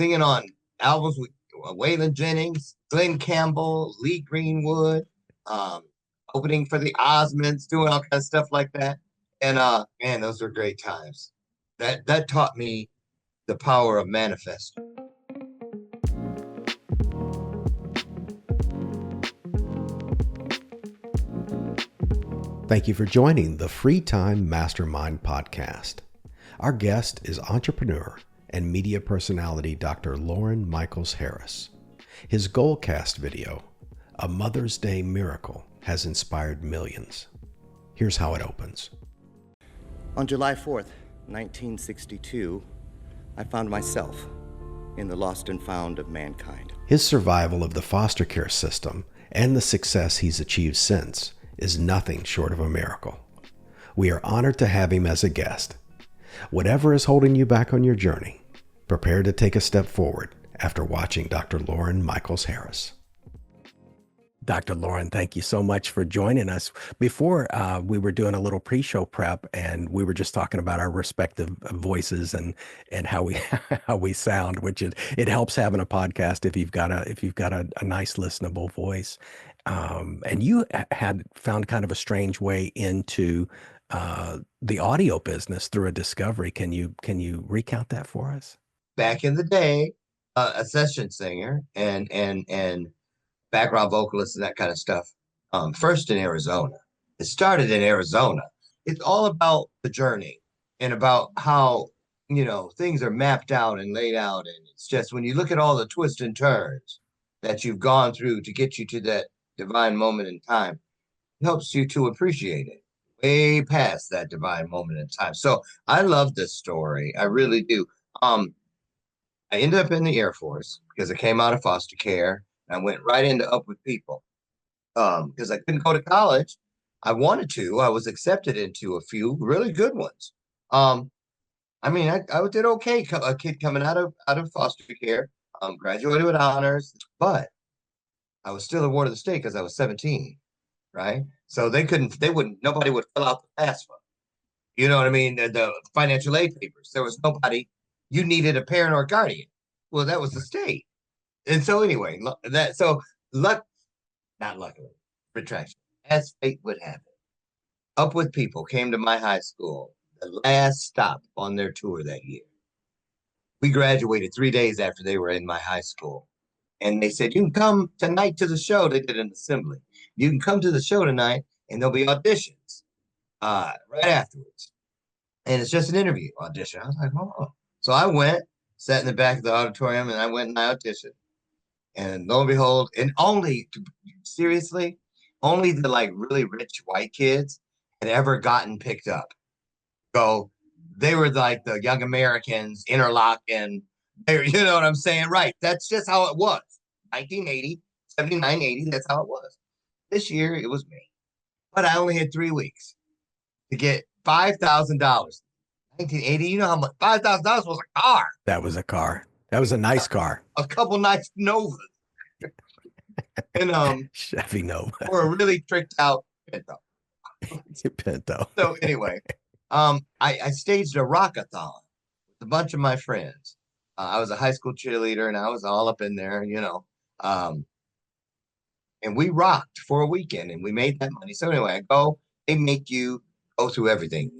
singing on albums with Waylon Jennings, Glenn Campbell, Lee Greenwood, um, opening for the Osmonds, doing all kinds of stuff like that. And man, those were great times. That taught me the power of manifest. Thank you for joining the Free Time Mastermind podcast. Our guest is entrepreneur and media personality Dr. Loren Michaels Harris. His Goalcast video, A Mother's Day Miracle, has inspired millions. Here's how it opens. On July 4th, 1962, I found myself in the lost and found of mankind. His survival of the foster care system and the success he's achieved since is nothing short of a miracle. We are honored to have him as a guest. Whatever is holding you back on your journey, prepare to take a step forward after watching Dr. Loren Michaels Harris. Dr. Loren, thank you so much for joining us. Before we were doing a little pre-show prep, and we were just talking about our respective voices and how we sound, which it helps having a podcast if you've got a nice listenable voice. And you had found kind of a strange way into the audio business through a discovery. Can you recount that for us? Back in the day, a session singer and background vocalist and that kind of stuff. First in Arizona. It started in Arizona. It's all about the journey and about how, things are mapped out and laid out. And it's just when you look at all the twists and turns that you've gone through to get you to that divine moment in time, it helps you to appreciate it way past that divine moment in time. So I love this story. I really do. I ended up in the Air Force because I came out of foster care. I went right into Up With People because I couldn't go to college. I wanted to. I was accepted into a few really good ones. I did okay. A kid coming out of foster care, graduated with honors, but I was still a ward of the state because I was 17, right? So nobody would fill out the FAFSA. You know what I mean? The financial aid papers. There was nobody. You needed a parent or guardian. Well, that was the state. And so anyway, not luckily, retraction, as fate would have it, Up With People came to my high school, the last stop on their tour that year. We graduated 3 days after they were in my high school. And they said, you can come tonight to the show. They did an assembly. You can come to the show tonight and there'll be auditions right afterwards. And it's just an interview audition. I was like, oh. So I went, sat in the back of the auditorium, and I went and I auditioned. And lo and behold, and only the really rich white kids had ever gotten picked up. So they were like the young Americans interlocking. You know what I'm saying? Right. That's just how it was. 1980, 79, 80, that's how it was. This year, it was me. But I only had 3 weeks to get $5,000. 1980, you know how much? $5,000 was a car. That was a car. That was a nice car. A couple nice Novas. And Chevy Nova. Or a really tricked out Pinto. Pinto. So anyway, I staged a rockathon with a bunch of my friends. I was a high school cheerleader and I was all up in there, and we rocked for a weekend and we made that money. So anyway, they make you go through everything,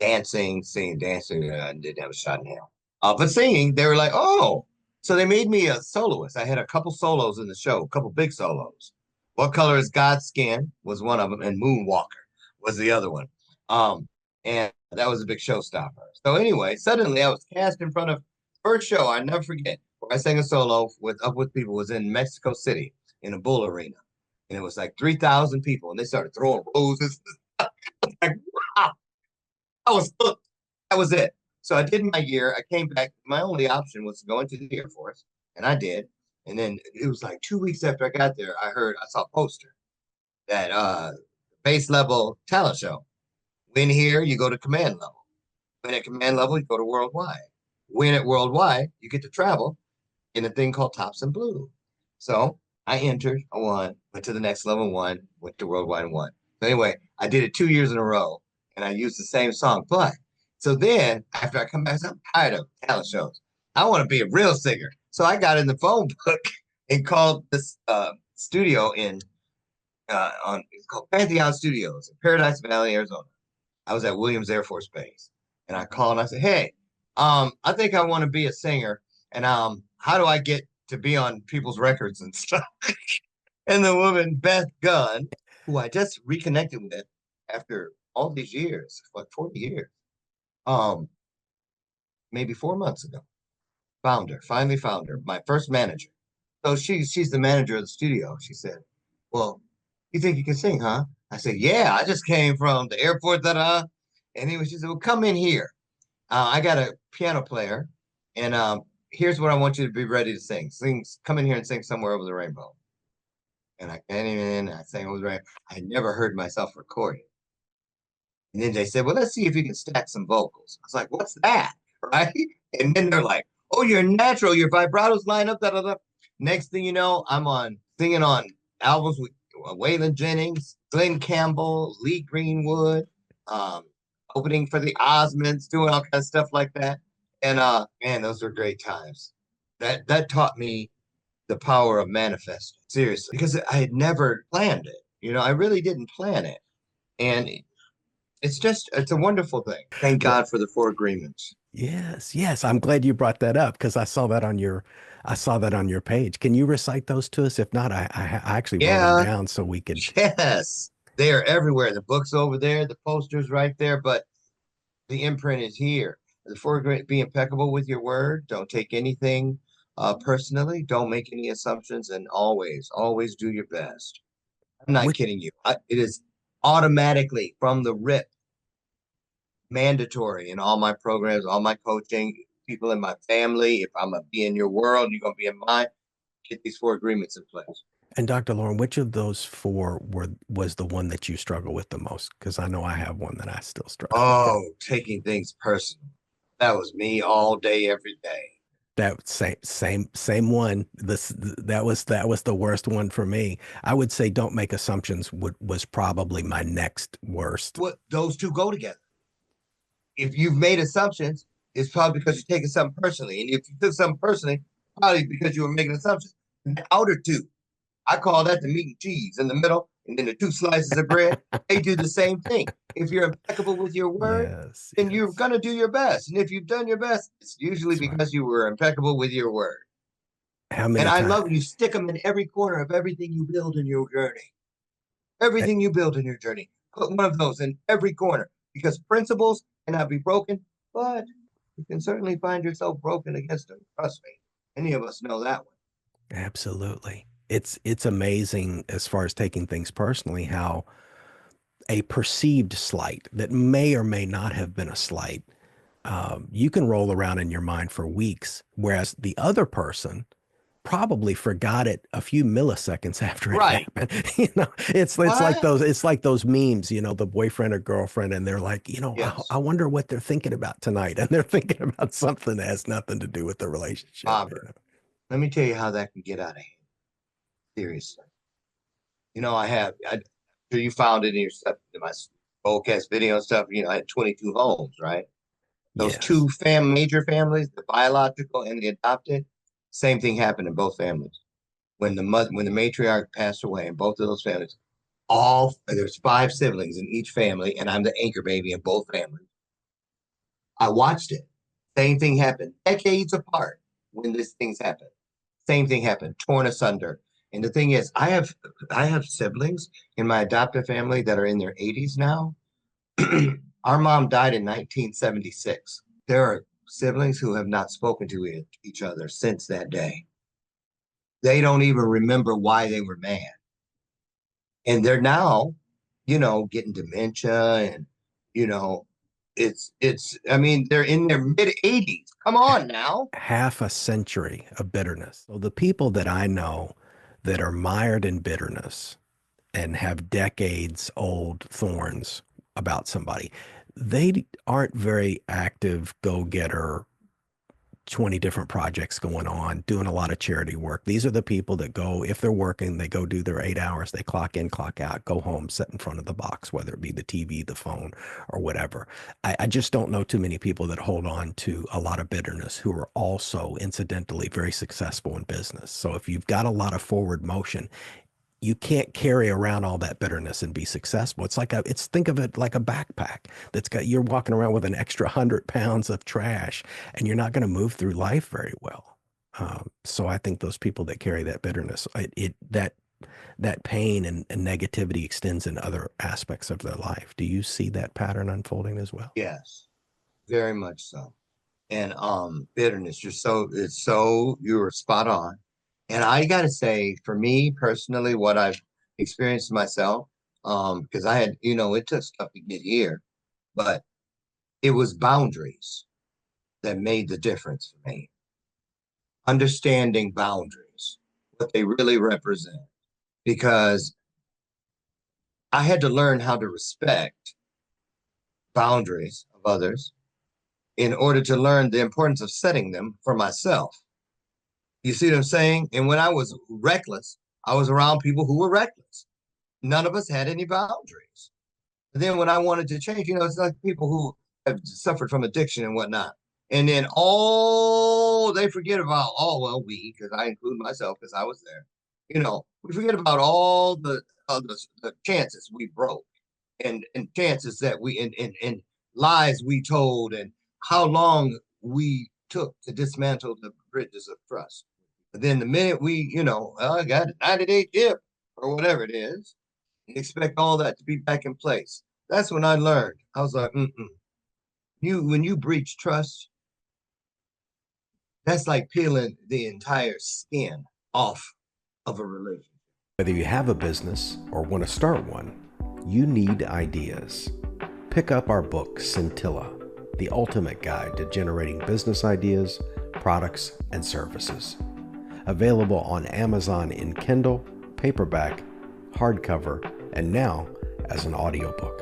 dancing, singing, dancing. I didn't have a shot in hell. But singing, they were like, oh, so they made me a soloist. I had a couple solos in the show, a couple big solos. What Color Is God's Skin was one of them, and Moonwalker was the other one. And that was a big showstopper. So anyway, suddenly I was cast in front of first show, I never forget, where I sang a solo Up With People was in Mexico City in a bull arena. And it was like 3,000 people, and they started throwing roses. I was like, wow. I was hooked. That was it. So I did my year. I came back. My only option was to go into the Air Force, and I did. And then it was like 2 weeks after I got there, I saw a poster that base level talent show. Win here, you go to command level. Win at command level, you go to worldwide. Win at worldwide, you get to travel in a thing called Tops and Blue. So I entered, I won, went to the next level, won, went to worldwide and won. So anyway, I did it 2 years in a row, and I used the same song. But so then, after I come back, I'm tired of talent shows. I want to be a real singer. So I got in the phone book and called this studio in it's called Pantheon Studios in Paradise Valley, Arizona. I was at Williams Air Force Base, and I called and I said, "Hey, I think I want to be a singer, and how do I get to be on people's records and stuff?" And the woman Beth Gunn, who I just reconnected with after all these years, like 40 years, um, maybe 4 months ago, finally found her, my first manager. So she's the manager of the studio. She said, "Well, you think you can sing, huh?" I said, "Yeah, I just came from the airport, And she said, "Well, come in here. I got a piano player, and here's what I want you to be ready to sing. Come in here and sing Somewhere Over the Rainbow." And I came in, I sang Over the Rainbow. I had never heard myself recorded. And then they said, "Well, let's see if you can stack some vocals." I was like, "What's that?" Right? And then they're like, "Oh, you're natural. Your vibratos line up. Da, da, da." Next thing you know, I'm on singing on albums with Waylon Jennings, Glenn Campbell, Lee Greenwood, um, opening for the Osmonds, doing all kinds of stuff like that. And man, those were great times. That taught me the power of manifesting, seriously, because I had never planned it. I really didn't plan it. And it's a wonderful thing. Thank Well, God for the four agreements. yes, yes. I'm glad you brought that up because I saw that on your page. Can you recite those to us? If not, I actually wrote them Yeah, down so we could. yes. They are everywhere. The book's over there, the poster's right there, but the imprint is here. The four agreements: be impeccable with your word. Don't take anything personally. Don't make any assumptions, and always do your best. I'm not Which kidding you. It is automatically from the rip mandatory in all my programs, all my coaching, people in my family. If I'm gonna be in your world, you're gonna be in mine. Get these four agreements in place. and Dr. Lauren, which of those four was the one that you struggle with the most? Because I know I have one that I still struggle with. Oh, taking things personal. That was me all day, every day. That same one. That was the worst one for me. I would say don't make assumptions was probably my next worst. What those two go together. If you've made assumptions, it's probably because you're taking something personally. And if you took something personally, probably because you were making assumptions. And the outer two, I call that the meat and cheese in the middle, and then the two slices of bread, they do the same thing. If you're impeccable with your word, Yes, then you're yes. going to do your best. And if you've done your best, it's usually That's right. because you were impeccable with your word. How And many I times? love when you stick them in every corner of everything you build in your journey. Everything you build in your journey, put one of those in every corner because principles cannot be broken, but you can certainly find yourself broken against them. Trust me. Any of us know that one. Absolutely. It's amazing as far as taking things personally how a perceived slight that may or may not have been a slight, you can roll around in your mind for weeks, whereas the other person probably forgot it a few milliseconds after it Right. happened. What? It's like those memes, the boyfriend or girlfriend, and they're like, I Yes. wonder what they're thinking about tonight, and they're thinking about something that has nothing to do with the relationship. Robert, let me tell you how that can get out of hand. Seriously. I'm sure you found it in your stuff, in my podcast video and stuff. I had 22 homes, right? Those Yes, two major families, the biological and the adopted, same thing happened in both families. When the matriarch passed away in both of those families, all there's five siblings in each family, and I'm the anchor baby in both families. I watched it. Same thing happened decades apart when these things happen. Same thing happened, torn asunder. And the thing is, I have siblings in my adoptive family that are in their 80s now. Our mom died in 1976. There are siblings who have not spoken to each other since that day. They don't even remember why they were mad. And they're now, getting dementia and, you know, I mean, they're in their mid 80s. Come on now. half a century of bitterness. So the people that I know that are mired in bitterness and have decades old thorns about somebody, they aren't very active go getter 20 different projects going on, doing a lot of charity work. These are the people that go, if they're working, they go do their 8 hours, they clock in, clock out, go home, sit in front of the box, whether it be the TV, the phone, or whatever. I just don't know too many people that hold on to a lot of bitterness who are also incidentally very successful in business. So if you've got a lot of forward motion, you can't carry around all that bitterness and be successful. Think of it like a backpack you're walking around with an extra 100 pounds of trash, and you're not going to move through life very well. So I think those people that carry that bitterness, that pain and negativity extends in other aspects of their life. Do you see that pattern unfolding as well? Yes, very much so. And bitterness, you were spot on. And I gotta say, for me personally, what I've experienced myself, because I had, it took stuff to get here, but it was boundaries that made the difference for me. Understanding boundaries, what they really represent, because I had to learn how to respect boundaries of others in order to learn the importance of setting them for myself. You see what I'm saying? And when I was reckless, I was around people who were reckless. None of us had any boundaries. And then when I wanted to change, it's like people who have suffered from addiction and whatnot. And then they forget about, because I include myself because I was there. We forget about all the chances we broke and chances that and lies we told and how long we took to dismantle the bridges of trust. But then the minute I got a 90-day dip or whatever it is, and expect all that to be back in place. That's when I learned. I was like, when you breach trust, that's like peeling the entire skin off of a relationship. Whether you have a business or want to start one, you need ideas. Pick up our book, Scintilla, the ultimate guide to generating business ideas, products, and services. Available on Amazon in Kindle, paperback, hardcover, and now as an audiobook.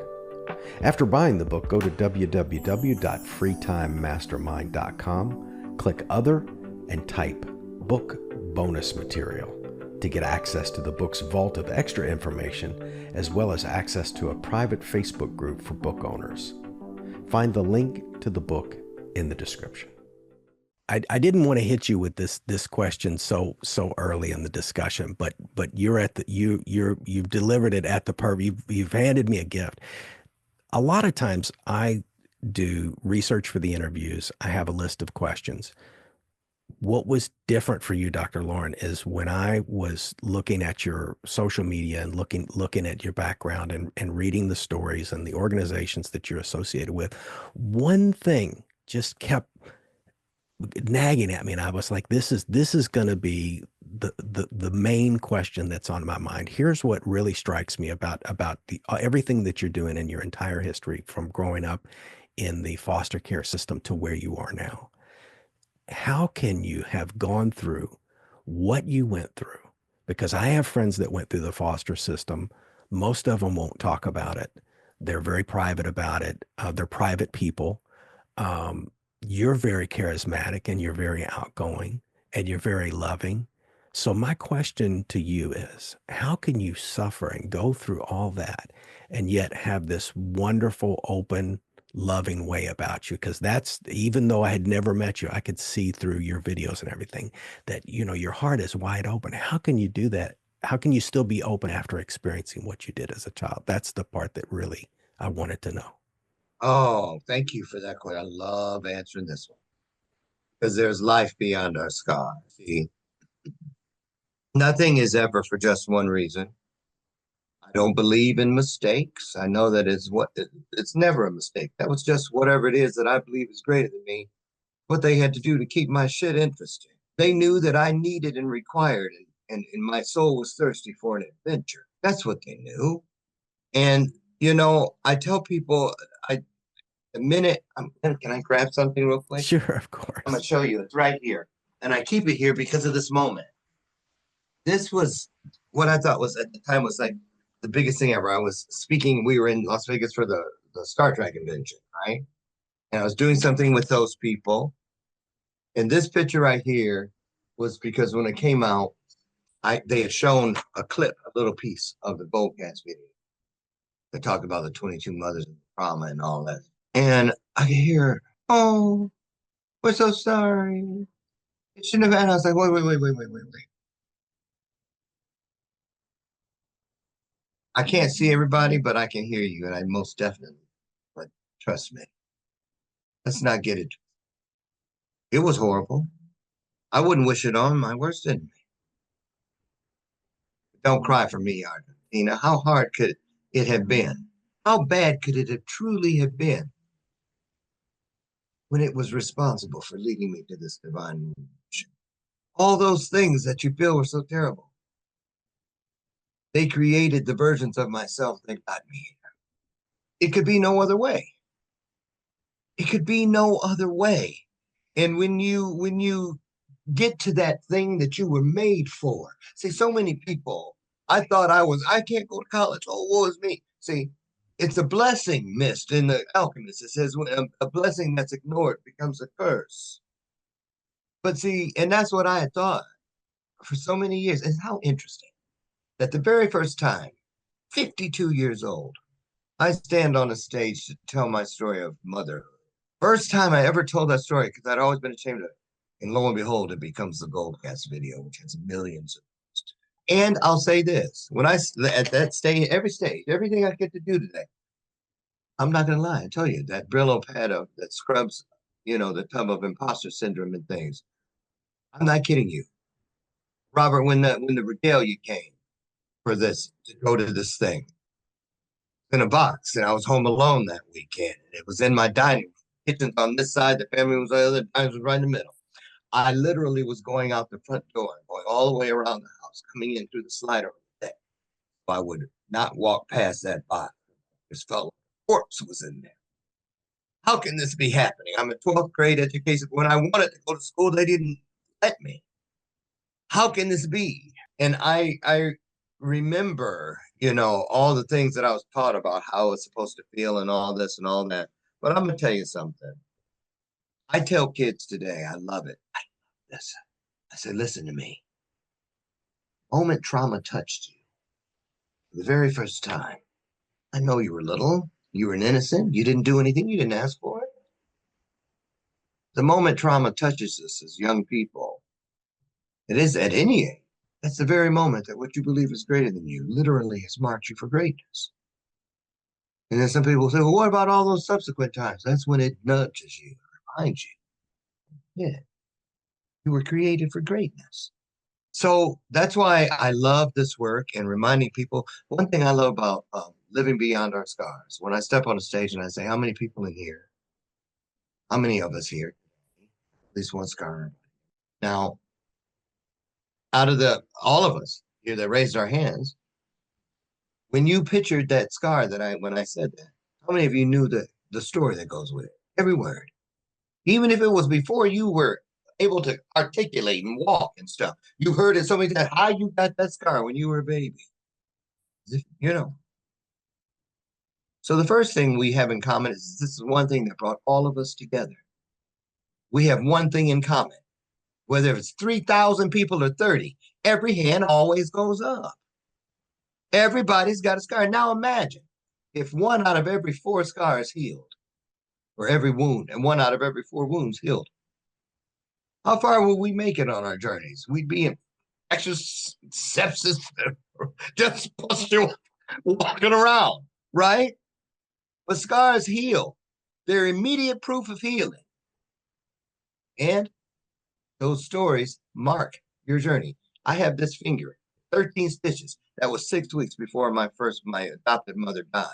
After buying the book, go to www.freetimemastermind.com, click Other, and type Book Bonus Material to get access to the book's vault of extra information, as well as access to a private Facebook group for book owners. Find the link to the book in the description. I didn't want to hit you with this question so early in the discussion, but you've delivered it at the perfect. You've handed me a gift. A lot of times I do research for the interviews. I have a list of questions. What was different for you, Dr. Loren, is when I was looking at your social media and looking at your background and reading the stories and the organizations that you're associated with, one thing just kept nagging at me, and I was like, this is going to be the main question that's on my mind. Here's what really strikes me about everything that you're doing in your entire history, from growing up in the foster care system to where you are now. How can you have gone through what you went through? Because I have friends that went through the foster system. Most of them won't talk about it. They're very private about it. They're private people. You're very charismatic, and you're very outgoing, and you're very loving. So my question to you is, how can you suffer and go through all that and yet have this wonderful, open, loving way about you? Because that's, even though I had never met you, I could see through your videos and everything that, your heart is wide open. How can you do that? How can you still be open after experiencing what you did as a child? That's the part that really I wanted to know. Oh, thank you for that question. I love answering this one because there's life beyond our scars. See, nothing is ever for just one reason. I don't believe in mistakes. I know that it's never a mistake. That was just whatever it is that I believe is greater than me, what they had to do to keep my shit interesting. They knew that I needed and required it, and my soul was thirsty for an adventure. That's what they knew. And, I tell people, can I grab something real quick? Sure, of course. I'm going to show you. It's right here. And I keep it here because of this moment. This was what I thought was at the time was like the biggest thing ever. I was speaking. We were in Las Vegas for the Star Trek convention, right? And I was doing something with those people. And this picture right here was because when it came out, they had shown a clip, a little piece of the Goldcast video that talked about the 22 mothers and trauma and all that. And I could hear, "Oh, we're so sorry. It shouldn't have." And I was like, "Wait. I can't see everybody, but I can hear you, and I most definitely. But trust me, let's not get it. It was horrible. I wouldn't wish it on my worst enemy. Don't cry for me, Argentina. How hard could it have been? How bad could it have truly have been when it was responsible for leading me to this divine revolution? All those things that you feel were so terrible. They created the versions of myself that got me here. It could be no other way. It could be no other way. And when you get to that thing that you were made for. See, so many people, I can't go to college. Oh, woe is me. See, it's a blessing missed in the Alchemist. It says a blessing that's ignored becomes a curse. But see, and that's what I had thought for so many years. And how interesting that the very first time, 52 years old, I stand on a stage to tell my story of motherhood. First time I ever told that story because I'd always been ashamed of it. And lo and behold, it becomes the Goldcast video, which has millions of views. And I'll say this: when I at that stage, everything I get to do today, I'm not gonna lie. I tell you that Brillo pad that scrubs, the tub of imposter syndrome and things. I'm not kidding you, Robert. When the regalia came for this to go to this thing in a box, and I was home alone that weekend, and it was in my dining room. Kitchen's on this side, the family was on the other, dining was right in the middle. I literally was going out the front door, going all the way around the house, coming in through the slider on the deck. So I would not walk past that box. It just felt like a corpse was in there. How can this be happening? I'm a 12th grade education. When I wanted to go to school, they didn't let me. How can this be? And I remember, all the things that I was taught about how it's supposed to feel and all this and all that. But I'm gonna tell you something. I tell kids today, I love it. Listen. I said, listen to me. Moment trauma touched you for the very first time. I know you were little. You were an innocent. You didn't do anything. You didn't ask for it. The moment trauma touches us as young people, it is at any age. That's the very moment that what you believe is greater than you literally has marked you for greatness. And then some people say, well, what about all those subsequent times? That's when it nudges you, reminds you. Yeah, you were created for greatness. So that's why I love this work and reminding people. One thing I love about living beyond our scars, when I step on a stage and I say, how many people in here, how many of us here, at least one scar. Now, out of all of us here that raised our hands, when you pictured that scar when I said that, how many of you knew the story that goes with it? Every word. Even if it was before you were able to articulate and walk and stuff. You heard it so many times, how you got that scar when you were a baby. So the first thing we have in common is this is one thing that brought all of us together. We have one thing in common. Whether it's 3,000 people or 30, every hand always goes up. Everybody's got a scar. Now imagine if one out of every 4 scars healed, or every wound, and one out of every 4 wounds healed. How far will we make it on our journeys? We'd be in extra sepsis, just pustule walking around, right? But scars heal. They're immediate proof of healing. And those stories mark your journey. I have this finger, 13 stitches. That was 6 weeks before my adopted mother died.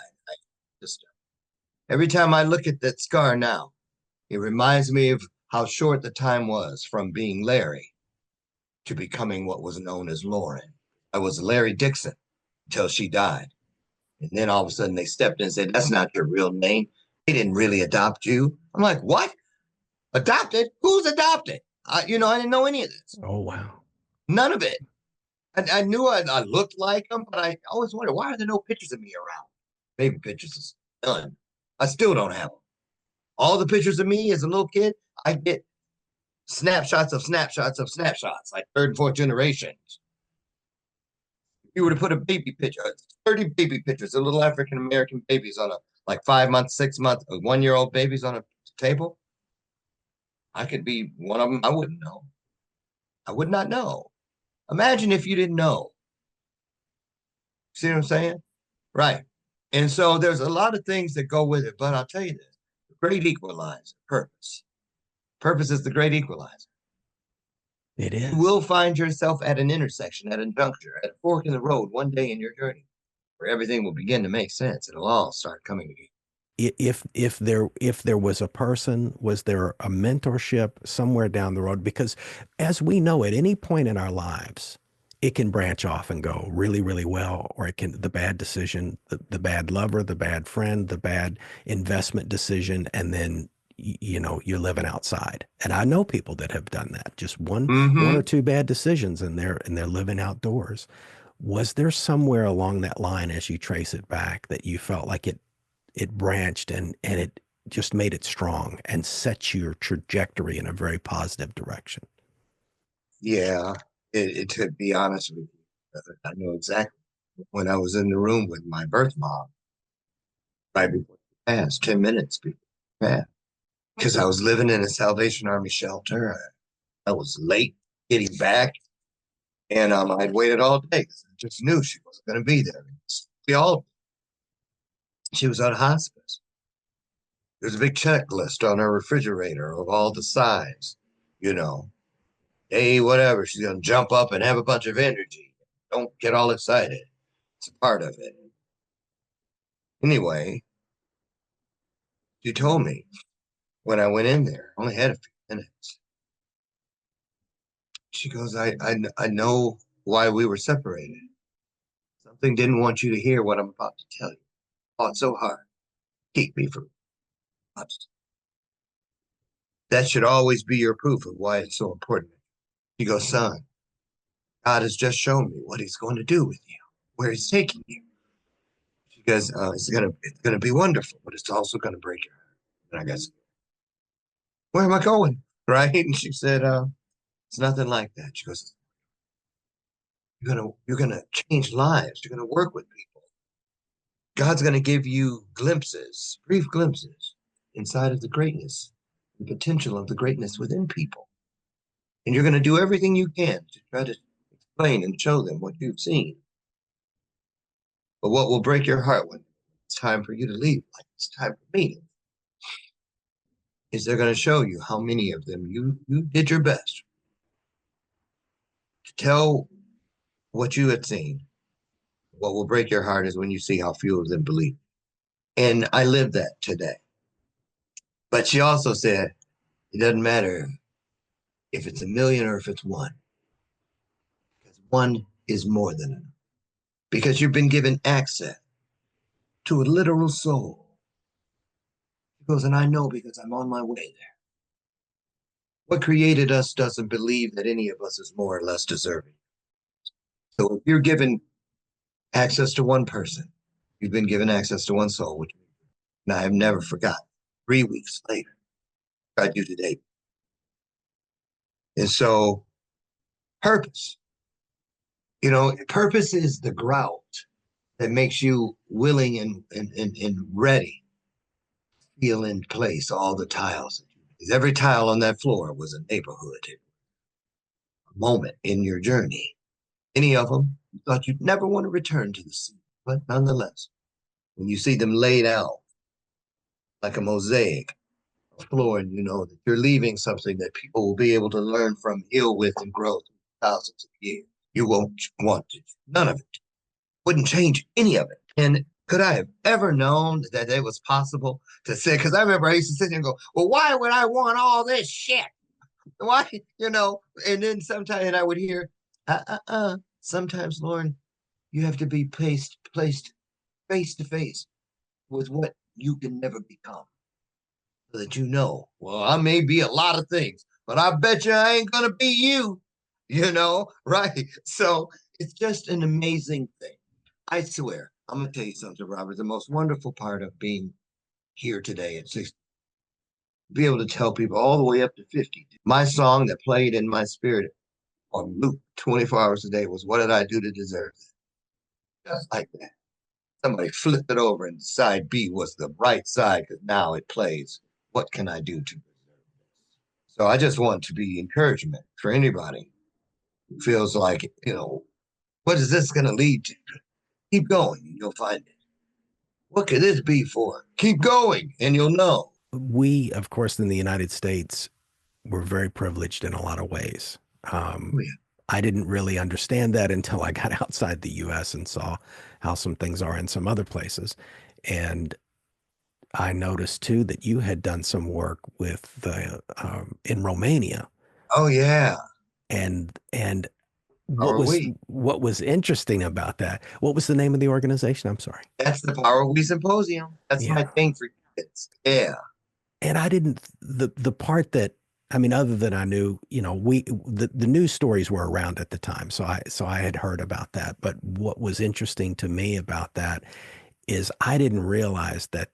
Every time I look at that scar now, it reminds me of how short the time was from being Larry to becoming what was known as Loren. I was Larry Dixon until she died. And then all of a sudden they stepped in and said, that's not your real name. They didn't really adopt you. I'm like, what? Adopted? Who's adopted? I didn't know any of this. Oh, wow. None of it. I knew I looked like them, but I always wondered, why are there no pictures of me around? Baby pictures, none. I still don't have them. All the pictures of me as a little kid, I get snapshots of snapshots of snapshots, like third and fourth generations. If you were to put a baby picture, 30 baby pictures of little African American babies on a like 5 month, 6 month, 1 year old babies on a table, I could be one of them. I wouldn't know. I would not know. Imagine if you didn't know. See what I'm saying? Right. And so there's a lot of things that go with it, but I'll tell you this, the great equalizer, purpose. Purpose is the great equalizer. It is. You will find yourself at an intersection, at a juncture, at a fork in the road one day in your journey where everything will begin to make sense. It'll all start coming together. If there was a person, was there a mentorship somewhere down the road? Because as we know, at any point in our lives, it can branch off and go really, really well, or it can, the bad decision, the bad lover, the bad friend, the bad investment decision, and then you're living outside. And I know people that have done that. Just one or two bad decisions, and they're living outdoors. Was there somewhere along that line, as you trace it back, that you felt like it branched and it just made it strong and set your trajectory in a very positive direction? Yeah, to be honest with you, I know exactly when I was in the room with my birth mom, right before she passed, 10 minutes before she passed, because I was living in a Salvation Army shelter. I was late getting back, and I'd waited all day because I just knew she wasn't going to be there. She was on hospice. There's a big checklist on her refrigerator of all the signs, you know. Hey, whatever, she's going to jump up and have a bunch of energy. Don't get all excited. It's a part of it. Anyway, she told me when I went in there, I only had a few minutes. She goes, I know why we were separated. Something didn't want you to hear what I'm about to tell you. Fought so hard. Keep me from us. That should always be your proof of why it's so important. She goes, son, God has just shown me what he's going to do with you, where he's taking you. She goes, it's gonna be wonderful, but it's also gonna break your heart. And I guess, where am I going? Right? And she said, it's nothing like that. She goes, you're gonna change lives. You're gonna work with people. God's gonna give you glimpses, brief glimpses inside of the greatness, the potential of the greatness within people. And you're gonna do everything you can to try to explain and show them what you've seen. But what will break your heart when it's time for you to leave, like it's time for me, is they're going to show you how many of them you did your best to tell what you had seen. What will break your heart is when you see how few of them believe. And I live that today. But she also said, it doesn't matter if it's a million or if it's one, because one is more than enough. Because you've been given access to a literal soul. She goes, and I know because I'm on my way there. What created us doesn't believe that any of us is more or less deserving. So if you're given access to one person, you've been given access to one soul, which and I have never forgotten. 3 weeks later, I do today. And so purpose, purpose is the grout that makes you willing and ready, feel in place all the tiles. Because every tile on that floor was a neighborhood, a moment in your journey. Any of them, you thought you'd never want to return to the scene, but nonetheless, when you see them laid out like a mosaic, a floor, and you know that you're leaving something that people will be able to learn from, heal with, and grow through thousands of years, you won't want to. None of it. Wouldn't change any of it. And could I have ever known that it was possible to say, because I remember I used to sit there and go, well, why would I want all this shit? Why, and then sometimes, and I would hear, sometimes, Loren, you have to be placed face to face with what you can never become. So that well, I may be a lot of things, but I bet you I ain't gonna be you, right? So it's just an amazing thing. I swear, I'm gonna tell you something, Robert. The most wonderful part of being here today at 6 be able to tell people all the way up to 50. My song that played in my spirit on loop 24 hours a day was "What Did I Do to Deserve It?" Just like that. Somebody flipped it over and side B was the right side because now it plays "What Can I Do to Deserve This?" So I just want to be encouragement for anybody who feels like, what is this going to lead to? Keep going and you'll find it. What could this be for? Keep going and you'll know. We, of course, in the United States, were very privileged in a lot of ways. Oh, Um, yeah. I didn't really understand that until I got outside the US and saw how some things are in some other places. And I noticed too that you had done some work with the in Romania, Oh, yeah. and How are we? what was interesting about that? What was the name of the organization? I'm sorry. That's the Power We Symposium. That's my Yeah. thing for kids. Yeah. And I didn't the part that I mean, other than I knew, the news stories were around at the time, so I had heard about that. But what was interesting to me about that is I didn't realize that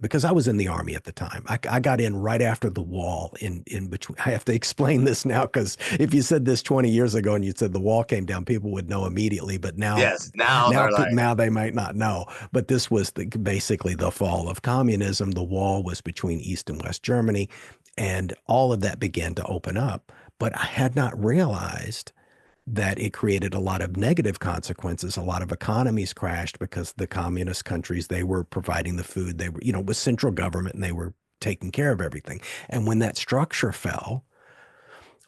because I was in the army at the time. I got in right after the wall in between. I have to explain this now because if you said this 20 years ago and you said the wall came down, people would know immediately. But Yes. Now they're like, now they might not know. But this was basically the fall of communism. The wall was between East and West Germany, and all of that began to open up. But I had not realized that it created a lot of negative consequences. A lot of economies crashed because the communist countries, they were providing the food. They were, it was central government and they were taking care of everything. And when that structure fell,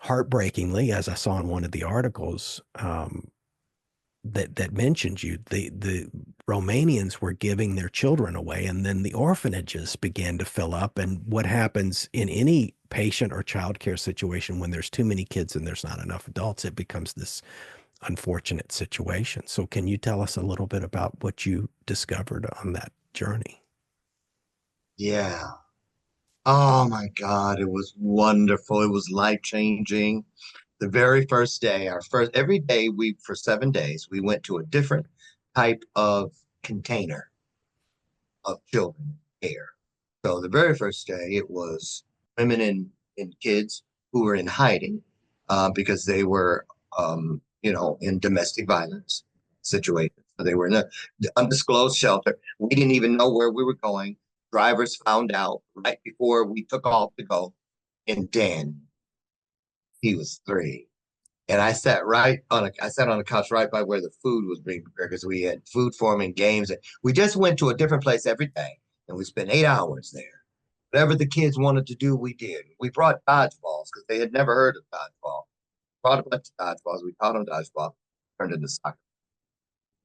heartbreakingly, as I saw in one of the articles that mentioned you, the Romanians were giving their children away, and then the orphanages began to fill up. And what happens in any patient or child care situation when there's too many kids and there's not enough adults, it becomes this unfortunate situation. So can you tell us a little bit about what you discovered on that journey? yeah. Oh my God. It was wonderful. It was life changing. The very first day, every day for 7 days, we went to a different type of container of children care. So the very first day, it was women and kids who were in hiding because they were, in domestic violence situations. So they were in the undisclosed shelter. We didn't even know where we were going. Drivers found out right before we took off to go. And Dan, he was 3. And I sat on a couch right by where the food was being prepared because we had food forming games. We just went to a different place every day and we spent 8 hours there. Whatever the kids wanted to do, we did. We brought dodgeballs because they had never heard of dodgeball. Brought a bunch of dodgeballs. We taught them dodgeball, turned into soccer.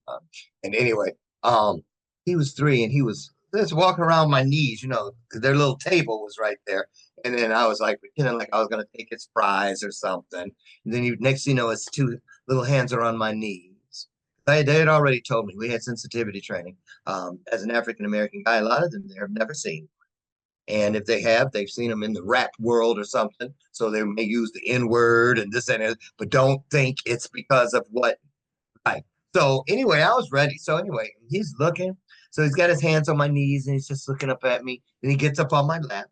Um, and anyway, um, he was 3 and he was just walking around my knees, because their little table was right there. And then I was like pretending like I was gonna take his prize or something. And then next thing you know, his 2 little hands are on my knees. They had already told me we had sensitivity training. As an African American guy, a lot of them they have never seen. And if they have, they've seen them in the rap world or something. So they may use the N word and this and that, but don't think it's because of what. Right. So anyway, I was ready. So anyway, he's looking. So he's got his hands on my knees and he's just looking up at me. And he gets up on my lap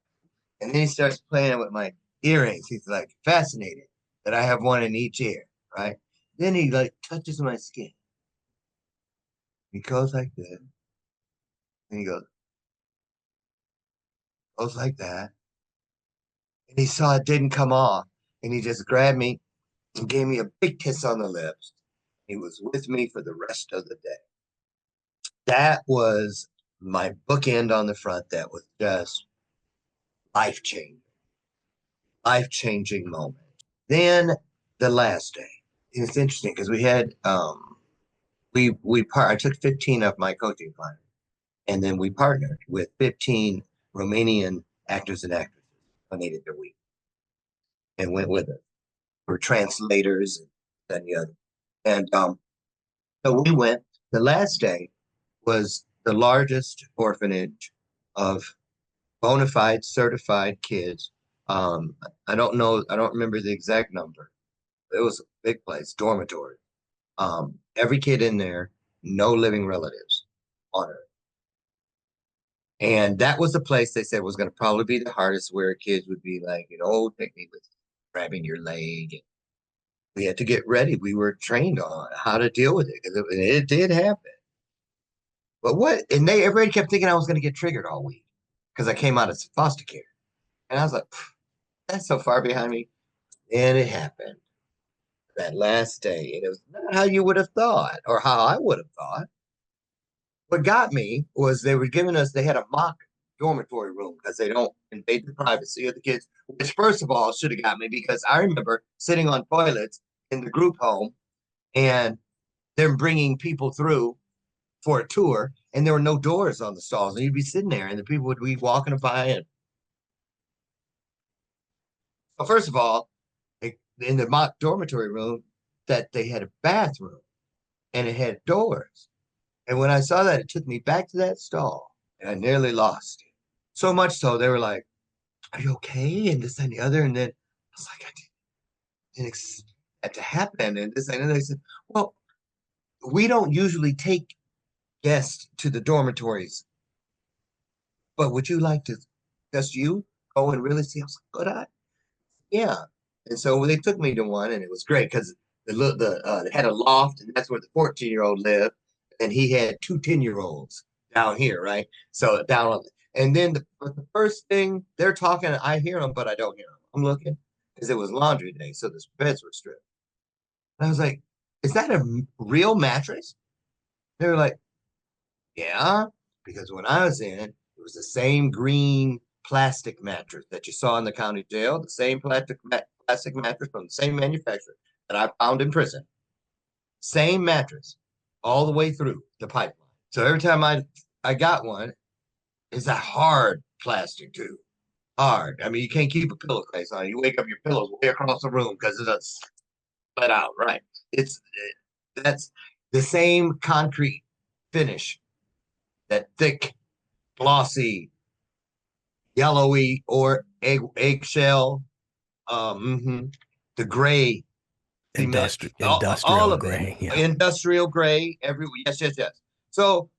and then he starts playing with my earrings. He's like fascinated that I have one in each ear, right? Then he like touches my skin. He goes like this. And he goes like that. And he saw it didn't come off. And he just grabbed me and gave me a big kiss on the lips. He was with me for the rest of the day. That was my bookend on the front. That was just life changing, life changing moment. Then the last day, and it's interesting because we had I took 15 of my coaching clients, and then we partnered with 15 Romanian actors and actresses, donated their week, and went with us for translators and the other. And so we went. The last day was the largest orphanage of bona fide certified kids. I don't know, I don't remember the exact number. It was a big place, dormitory. Every kid in there, no living relatives on earth. And that was the place they said was going to probably be the hardest, where kids would be like, technique with grabbing your leg. We had to get ready. We were trained on how to deal with it, because it did happen. But everybody kept thinking I was going to get triggered all week because I came out of foster care. And I was like, that's so far behind me. And it happened that last day. And it was not how you would have thought or how I would have thought. What got me was they had a mock dormitory room because they don't invade the privacy of the kids, which first of all should have got me, because I remember sitting on toilets in the group home and them bringing people through for a tour, and there were no doors on the stalls, and you'd be sitting there and the people would be walking by. And so first of all, in the mock dormitory room, that they had a bathroom and it had doors. And when I saw that, it took me back to that stall, and I nearly lost it. So much so, they were like, "Are you okay?" And this and the other. And then I was like, "I didn't expect that to happen." And this and then they said, "Well, we don't usually take guests to the dormitories, but would you like to just go and really see?" I was like, "Could I?" Yeah. And so they took me to one, and it was great because it had a loft, and that's where the 14-year-old lived, and he had two 10-year-olds down here, right? So down on, and then the first thing they're talking, I hear them, but I don't hear them. I'm looking because it was laundry day, so the beds were stripped. And I was like, "Is that a real mattress?" They were like, "Yeah," because when I was in, it was the same green plastic mattress that you saw in the county jail, the same plastic mattress from the same manufacturer that I found in prison. Same mattress all the way through the pipeline. So every time I got one, it's a hard plastic too. Hard. I mean, you can't keep a pillowcase on. You wake up, your pillow's way across the room because it's let out, right? It's that's the same concrete finish, that thick, glossy, yellowy or eggshell, the gray cement, all Industrial of it, gray. Yeah. industrial gray. Yes, yes, yes. So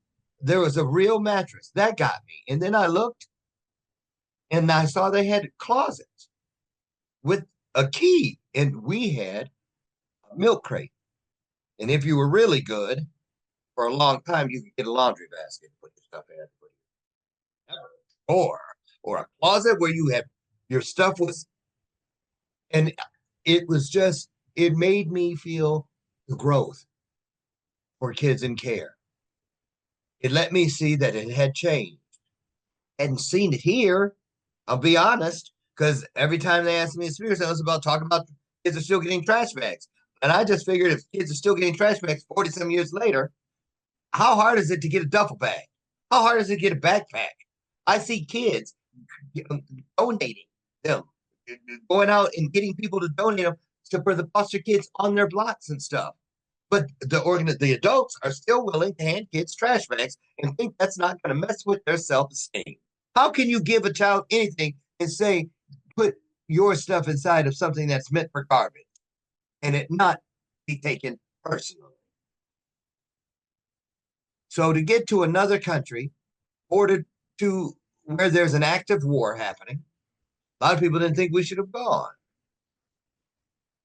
there was a real mattress that got me, and then I looked and I saw they had closets with a key, and we had a milk crate. And if you were really good for a long time, you could get a laundry basket to put your stuff in, or a closet where you had your stuff was, and it was just, it made me feel the growth for kids in care. It let me see that it had changed. Hadn't seen it here, I'll be honest, because every time they asked me in Spears, I was talking about kids are still getting trash bags. And I just figured, if kids are still getting trash bags 40 some years later, how hard is it to get a duffel bag? How hard is it to get a backpack? I see kids donating them, going out and getting people to donate them for the foster kids on their blocks and stuff. But the adults are still willing to hand kids trash bags and think that's not going to mess with their self-esteem. How can you give a child anything and say, put your stuff inside of something that's meant for garbage, and it not be taken personally? So to get to another country, or to where there's an active war happening, a lot of people didn't think we should have gone.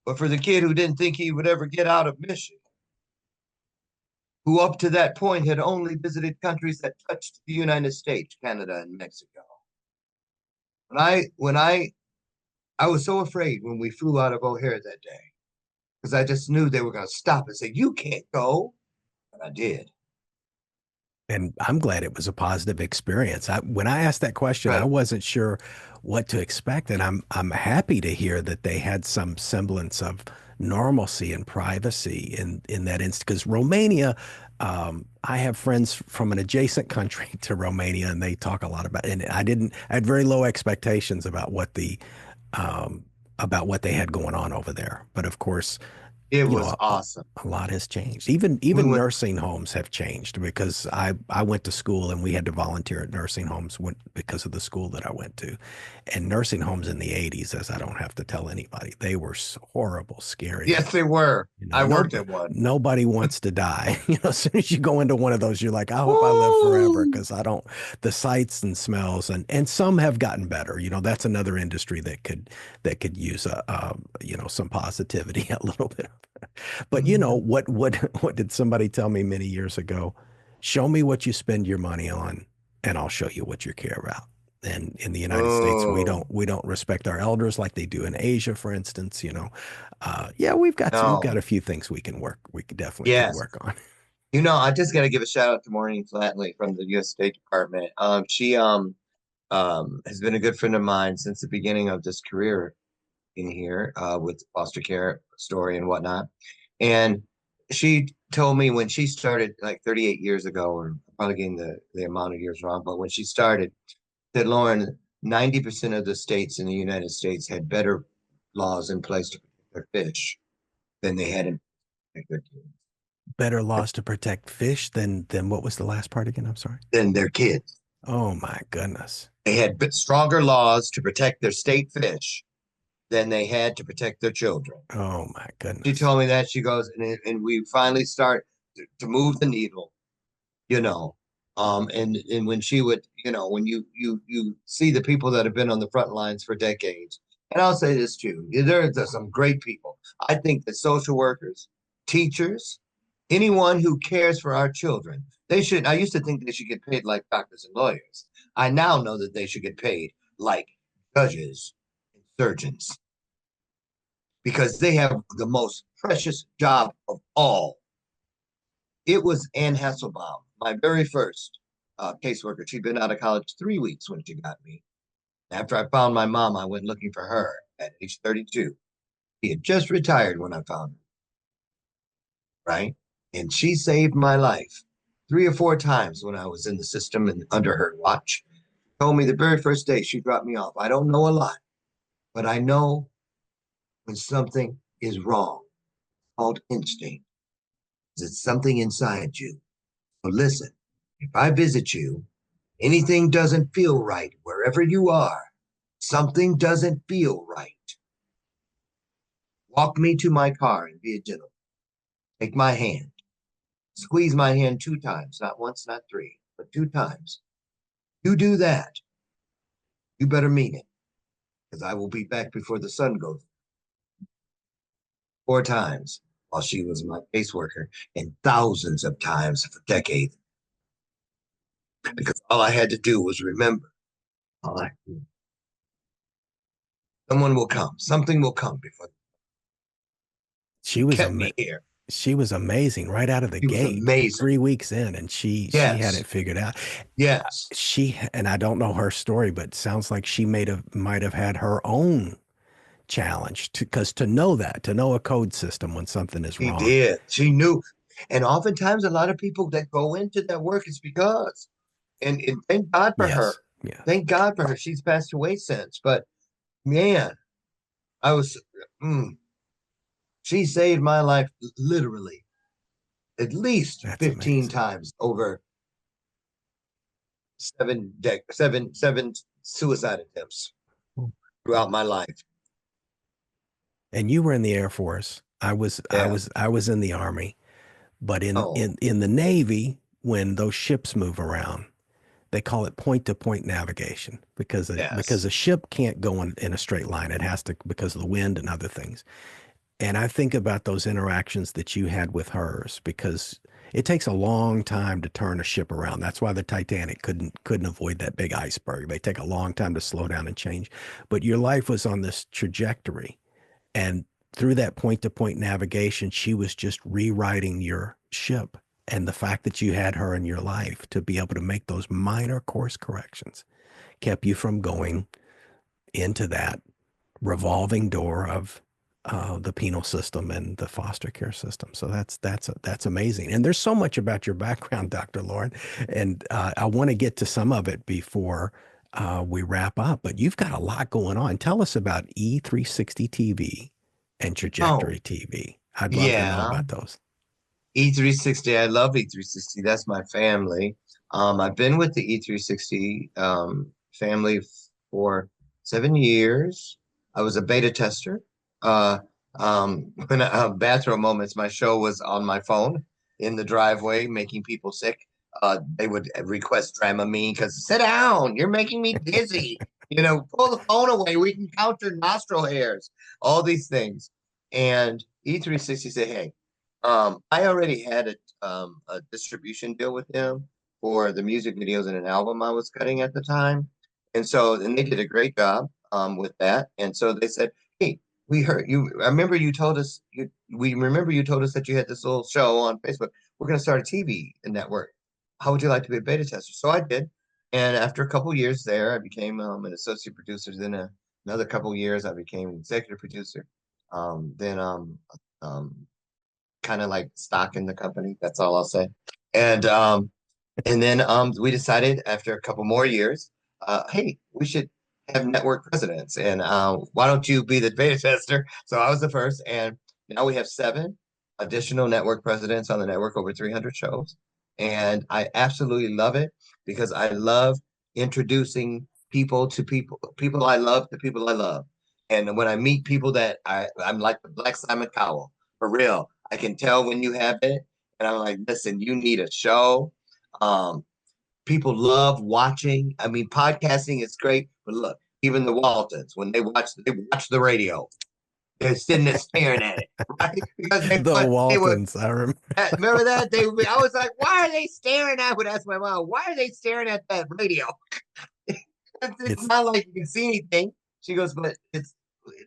But for the kid who didn't think he would ever get out of Michigan, who up to that point had only visited countries that touched the United States, Canada, and Mexico. I was so afraid when we flew out of O'Hare that day, because I just knew they were going to stop and say, "You can't go." And I did. And I'm glad it was a positive experience. When I asked that question, I Right. wasn't sure what to expect, and I'm happy to hear that they had some semblance of normalcy and privacy in that instance. Because Romania, I have friends from an adjacent country to Romania, and they talk a lot about it. And I had very low expectations about what they had going on over there. But of course, It you was know, awesome. a lot has changed. Even We even went, nursing homes have changed, because I went to school and we had to volunteer at nursing homes because of the school that I went to. And nursing homes in the 80s, as I don't have to tell anybody, they were horrible, scary. yes, they were. You know, I no, worked at one. nobody wants to die. As soon as you go into one of those, you're like, I hope I live forever Woo! because I don't, the sights and smells and some have gotten better. That's another industry that could use some positivity a little bit. But what did somebody tell me many years ago? Show me what you spend your money on, and I'll show you what you care about. And in the United States, we don't Oh, we don't respect our elders like they do in Asia, for instance. Yeah, we've got no. a few things we definitely could Yes. work on. I just got to give a shout out to Maureen Flatley from the U.S. State Department. She has been a good friend of mine since the beginning of this career in here with foster care story and whatnot. And she told me when she started like 38 years ago, or probably getting the amount of years wrong, but when she started, that Lauren, 90% of the states in the United States had better laws in place to protect their fish than they had in their kids. Better laws to protect fish than what was the last part again? I'm sorry. Than their kids. Oh my goodness. They had stronger laws to protect their state fish than they had to protect their children. Oh my She goodness. told me that. She goes, and we finally start to move the needle, you know. And when she would, when you see the people that have been on the front lines for decades, and I'll say this too, there's some great people. I think that social workers, teachers, anyone who cares for our children, they should. I used to think they should get paid like doctors and lawyers. I now know that they should get paid like judges and surgeons because they have the most precious job of all. It was Ann Hasselbaum, my very first caseworker. She'd been out of college 3 weeks when she got me. After I found my mom, I went looking for her at age 32. She had just retired when I found her, right? And she saved my life 3 or 4 times when I was in the system and under her watch. Told me the very first day she dropped me off. I don't know a lot, but I know when something is wrong. It's called instinct. It's something inside you. So listen, if I visit you, anything doesn't feel right wherever you are. Something doesn't feel right. Walk me to my car and be a gentleman. Take my hand. Squeeze my hand 2 times, not once, not three, but 2 times. You do that. You better mean it, because I will be back before the sun goes. 4 times while she was my caseworker, and thousands of times for decades, because all I had to do was remember. All I, someone will come. Something will come before She was kept am me here. she was amazing right out of the He was gate. amazing. 3 weeks in, and she had Yes. it figured out. Yes. And I don't know her story, but sounds like she might have had her own challenge because to know a code system when something is She wrong. did. She knew. And oftentimes, a lot of people that go into that work is because, and thank God for her. Yes, yes. Thank God for her. She's passed away since. But man, I was, mm, she saved my life literally at least That's 15 amazing. times over seven suicide attempts throughout my life. And you were in the Air Force. I was I Yeah. was I was in the Army, but in Oh, in in the Navy, when those ships move around, they call it point-to-point navigation because yes. a ship can't go in a straight line. It has to because of the wind and other things. And I think about those interactions that you had with hers because it takes a long time to turn a ship around. That's why the Titanic couldn't avoid that big iceberg. They take a long time to slow down and change. But your life was on this trajectory. And through that point to point navigation, she was just rewriting your ship. And the fact that you had her in your life to be able to make those minor course corrections kept you from going into that revolving door of the penal system and the foster care system. So that's amazing. And there's so much about your background, Dr. Loren, and I want to get to some of it before we wrap up. But you've got a lot going on. Tell us about E360 TV and Oh, Trajectory TV. I'd love to know yeah. about those. E360. I love E360. That's my family. I've been with the E360 family for 7 years. I was a beta tester. Uh, When bathroom moments, my show was on my phone in the driveway, making people sick. They would request Dramamine because sit down, you're making me dizzy. Pull the phone away. We can count your nostril hairs. All these things. And E360 said, "Hey, I already had a distribution deal with them for the music videos and an album I was cutting at the time, and they did a great job with that. And so they said, "Hey, we heard you. I remember you told us we remember you told us that you had this little show on Facebook. We're going to start a TV network. How would you like to be a beta tester?" So I did, and after a couple years there, I became an associate producer. Then another couple years, I became an executive producer. Then kind of like stock in the company. That's all I'll say. And um, and then we decided after a couple more years, hey, we should have network presidents. And why don't you be the beta tester? So I was the first. And now we have 7 additional network presidents on the network, over 300 shows. And I absolutely love it because I love introducing people I love to people I love. And when I meet people that I'm like the Black Simon Cowell, for real. I can tell when you have it. And I'm like, listen, you need a show. Um, People love watching. I mean, podcasting is great, but look, even the Waltons, when they watch the radio, they're sitting there staring at it, right? Because The they were Waltons, I remember. remember that I was like, why are they staring at? I would ask my mom, why are they staring at that radio? It's It's not like you can see anything. She goes, but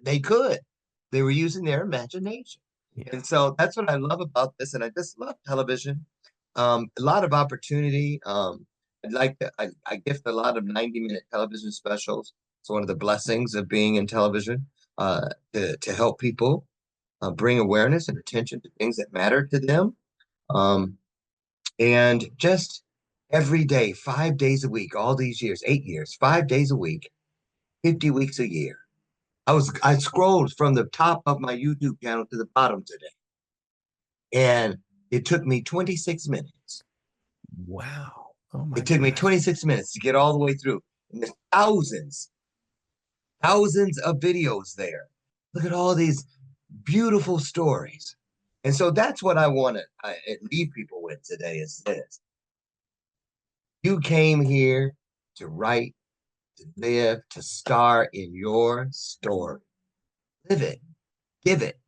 they could. They were using their imagination. yeah. And so that's what I love about this. And I just love television. A lot of opportunity. I gift a lot of 90-minute television specials. It's one of the blessings of being in television, to help people bring awareness and attention to things that matter to them. Um, and just every day, 5 days a week, all these years, 8 years, 5 days a week, 50 weeks a year. I scrolled from the top of my YouTube channel to the bottom today, and it took me 26 minutes. Wow. Oh my It took me goodness. 26 minutes to get all the way through. And there's thousands of videos there. Look at all these beautiful stories. And so that's what I want to leave people with today is this. You came here to write, to live, to star in your story. Live it, give it,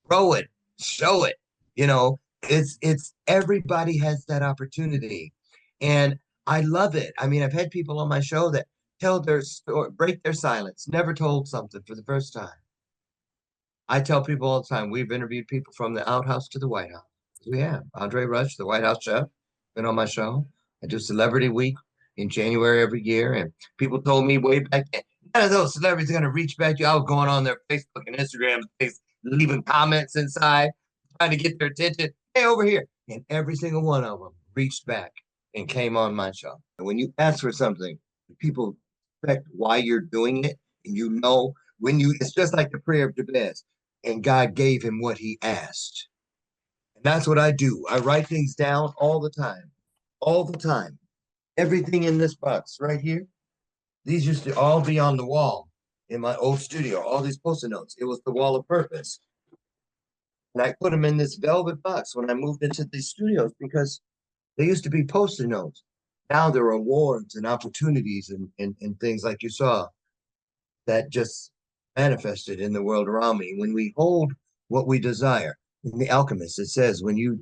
grow it, show it. It's everybody has that opportunity. And I love it. I mean, I've had people on my show that tell their story, break their silence, never told something for the first time. I tell people all the time, we've interviewed people from the outhouse to the White House. We have Andre Rush, the White House chef, been on my show. I do Celebrity Week in January every year. And people told me way back then, none of those celebrities are going to reach back to you. I was going on their Facebook and Instagram, leaving comments inside, trying to get their attention. Hey, over here. And every single one of them reached back and came on my show. And when you ask for something, people respect why you're doing it. And it's just like the prayer of Jabez, and God gave him what he asked. And that's what I do. I write things down all the time, all the time. Everything in this box right here, these used to all be on the wall in my old studio, all these post-it notes. It was the wall of purpose. And I put them in this velvet box when I moved into these studios because they used to be post-it notes. Now there are awards and opportunities and things like you saw that just manifested in the world around me. When we hold what we desire, in The Alchemist, it says when you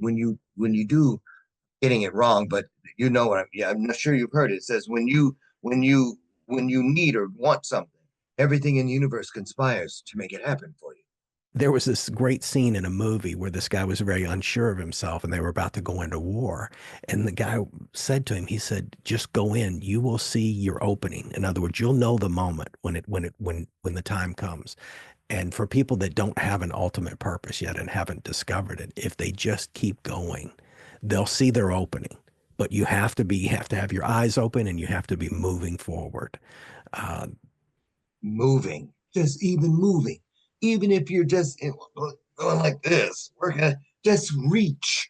do, getting it wrong, but I'm not sure you've heard it. It says when you need or want something, everything in the universe conspires to make it happen for you. There was this great scene in a movie where this guy was very unsure of himself and they were about to go into war. And the guy said to him, he said, just go in, you will see your opening. In other words, you'll know the moment when the time comes. And for people that don't have an ultimate purpose yet and haven't discovered it, if they just keep going, they'll see their opening. But you have to have your eyes open and you have to be moving forward. Uh, Moving, just even moving, even if you're just going like this, we're gonna just reach.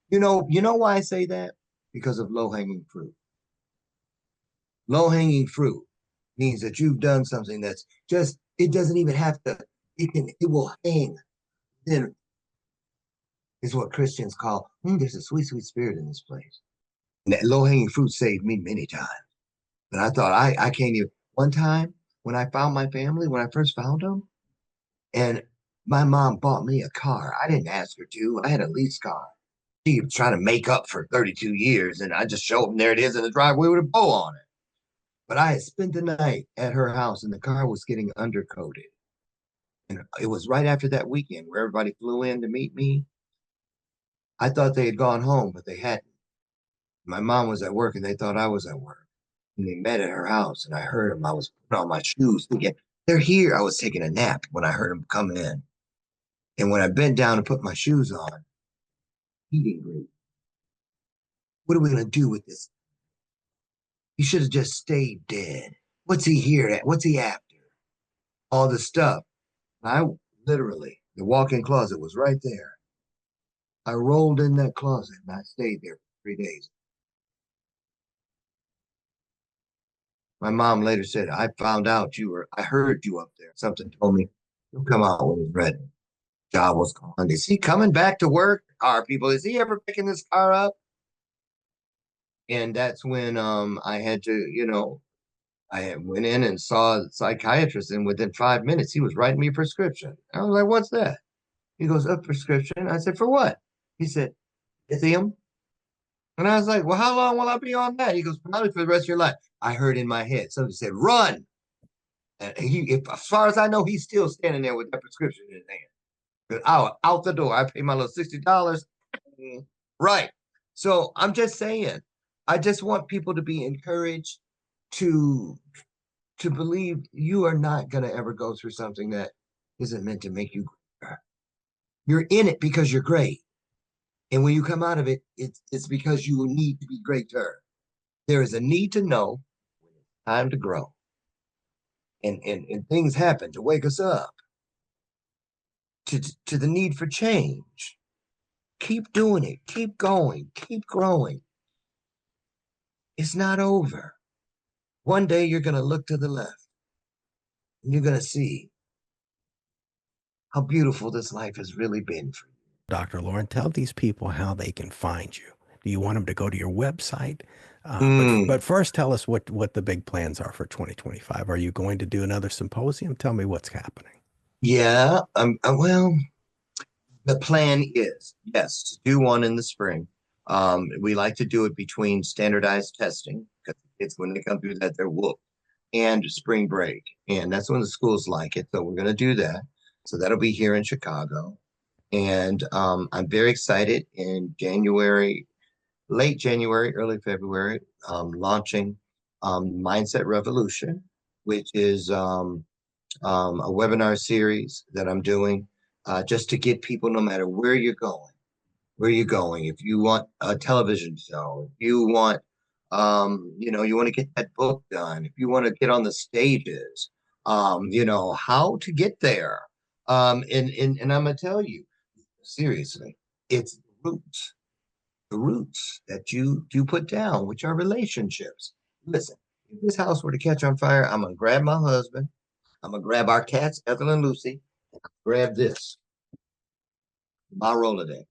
You know why I say that? Because of low-hanging fruit. Low-hanging fruit means that you've done something that's just, it doesn't even have to it will hang. Then is what Christians call, there's a sweet, sweet spirit in this place. And that low hanging fruit saved me many times. But I thought I can't even. One time when I found my family, when I first found them, and my mom bought me a car. I didn't ask her to. I had a lease car. She was trying to make up for 32 years, and I just showed them there it is in the driveway with a bow on it. But I had spent the night at her house, and the car was getting undercoated. And it was right after that weekend where everybody flew in to meet me. I thought they had gone home, but they hadn't. My mom was at work, and they thought I was at work. And they met at her house, and I heard them. I was putting on my shoes, thinking, they're here. I was taking a nap when I heard them come in. And when I bent down and put my shoes on, eating great. What are we going to do with this? He should have just stayed dead. What's he here at? What's he after? All the stuff. I literally, the walk-in closet was right there. I rolled in that closet and I stayed there for 3 days. My mom later said, I found out I heard you up there. Something told me he'll come out when he's ready. Job was gone. Is he coming back to work? Car people, is he ever picking this car up? And that's when I had to, I went in and saw a psychiatrist, and within 5 minutes, he was writing me a prescription. I was like, what's that? He goes, a prescription. I said, for what? He said, lithium. And I was like, well, how long will I be on that? He goes, probably for the rest of your life. I heard in my head, somebody said, run. And as far as I know, he's still standing there with that prescription in his hand. Out the door. I paid my little $60. Right. So I'm just saying, I just want people to be encouraged to believe you are not going to ever go through something that isn't meant to make you greater. You're in it because you're great. And when you come out of it, it's because you need to be greater. There is a need to know when it's time to grow. And things happen to wake us up to the need for change. Keep doing it. Keep going. Keep growing. It's not over. One day you're going to look to the left and you're going to see how beautiful this life has really been for you. Dr. Loren, tell these people how they can find you. Do you want them to go to your website? But first, tell us what the big plans are for 2025. Are you going to do another symposium? Tell me what's happening. Yeah. Well, the plan is, yes, to do one in the spring. We like to do it between standardized testing because it's when they come through that they're whooped, and spring break. And that's when the schools like it. So we're going to do that. So that'll be here in Chicago. And I'm very excited in January, late January, early February, launching Mindset Revolution, which is a webinar series that I'm doing just to get people, no matter where you're going, if you want a television show, if you want, you want to get that book done, if you want to get on the stages, how to get there. And I'm going to tell you, seriously, it's the roots that you put down, which are relationships. Listen, if this house were to catch on fire, I'm going to grab my husband, I'm going to grab our cats, Ethel and Lucy, and grab this, my Rolodex.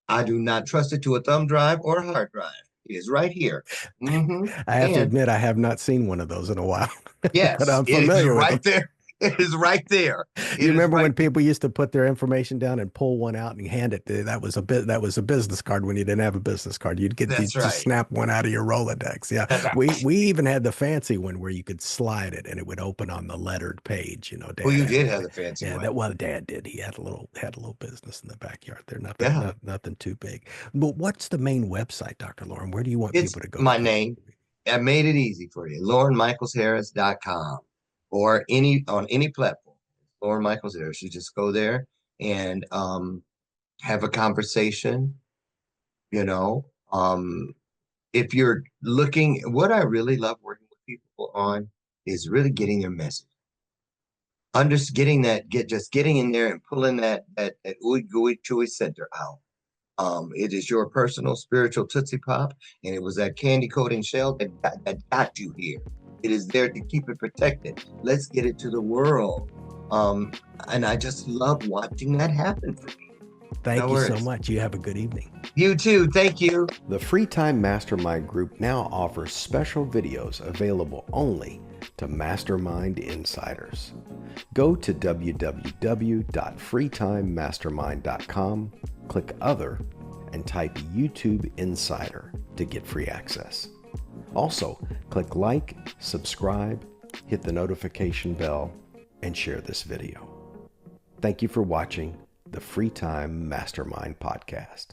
I do not trust it to a thumb drive or a hard drive. It is right here. I have to admit, I have not seen one of those in a while. Yes, but I'm familiar with them. There. It is right there. You remember when people used to put their information down and pull one out and hand it? That was a business card when you didn't have a business card. You'd just snap one out of your Rolodex. Yeah, right. we even had the fancy one where you could slide it and it would open on the lettered page. Dad. Well, you did have the fancy one. Dad did. He had a little business in the backyard there. Nothing too big. But what's the main website, Dr. Loren? Where do you want people to go? My name. I made it easy for you. LorenMichaelsHarris.com. Or on any platform, Loren Michaels Harris. You just go there and have a conversation. If you're looking, what I really love working with people on is really getting their message. Getting in there and pulling that ooey gooey chewy center out. It is your personal spiritual Tootsie Pop, and it was that candy coating shell that got you here. It is there to keep it protected. Let's get it to the world. And I just love watching that happen for me. Thank No you so worries. much. You have a good evening. You too. Thank you. The Free Time Mastermind group now offers special videos available only to Mastermind Insiders. Go to www.freetimemastermind.com, click Other, and type YouTube Insider to get free access. Also, click like, subscribe, hit the notification bell, and share this video. Thank you for watching the Free Time Mastermind podcast.